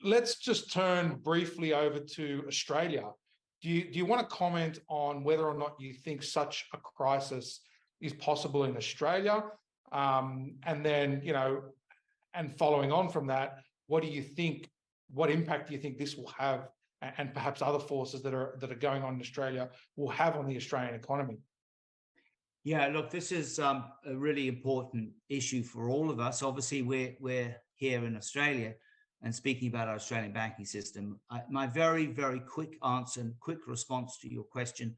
let's just turn briefly over to Australia. Do you want to comment on whether or not you think such a crisis is possible in Australia? And then, and following on from that, what impact do you think this will have, and perhaps other forces that are going on in Australia will have on the Australian economy? Yeah, look, this is a really important issue for all of us. Obviously, we're here in Australia and speaking about our Australian banking system. My very, very quick answer and quick response to your question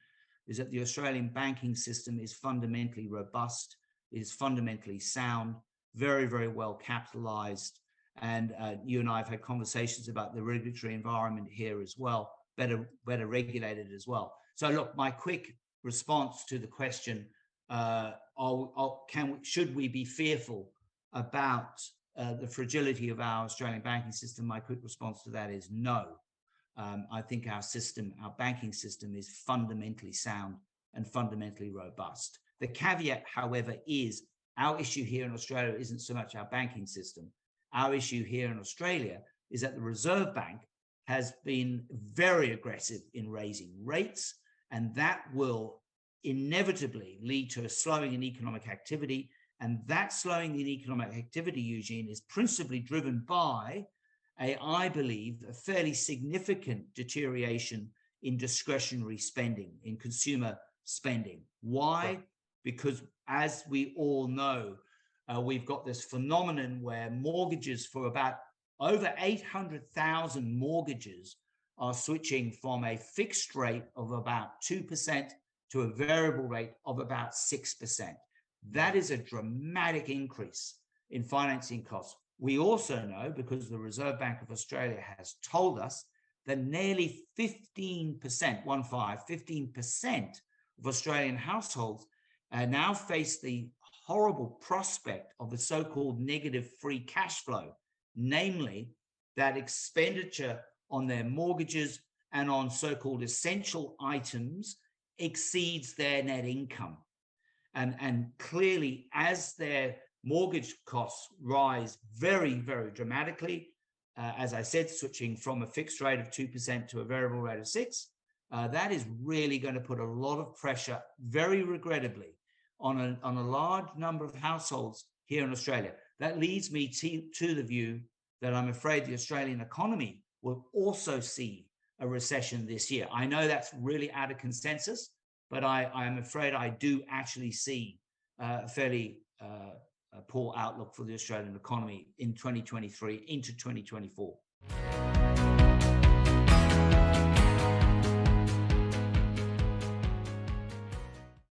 is that the Australian banking system is fundamentally robust, it is fundamentally sound, very, very well capitalized. And you and I have had conversations about the regulatory environment here as well, better regulated as well. So look, my quick response to the question, should we be fearful about the fragility of our Australian banking system? My quick response to that is no. I think our banking system is fundamentally sound and fundamentally robust. The caveat, however, is our issue here in Australia isn't so much our banking system. Our issue here in Australia is that the Reserve Bank has been very aggressive in raising rates, and that will inevitably lead to a slowing in economic activity. And that slowing in economic activity, Eugene, is principally driven by I believe, a fairly significant deterioration in discretionary spending, in consumer spending. Why? Right. Because as we all know, we've got this phenomenon where mortgages for about over 800,000 mortgages are switching from a fixed rate of about 2% to a variable rate of about 6%. That is a dramatic increase in financing costs. We also know, because the Reserve Bank of Australia has told us, that nearly 15% of Australian households now face the horrible prospect of the so-called negative free cash flow, namely that expenditure on their mortgages and on so-called essential items exceeds their net income. And clearly, as their mortgage costs rise very, very dramatically, as I said, switching from a fixed rate of 2% to a variable rate of 6%, that is really going to put a lot of pressure, very regrettably, on a large number of households here in Australia. That leads me to the view that I'm afraid the Australian economy will also see a recession this year. I know that's really out of consensus, but I am afraid I do actually see a fairly poor outlook for the Australian economy in 2023 into 2024.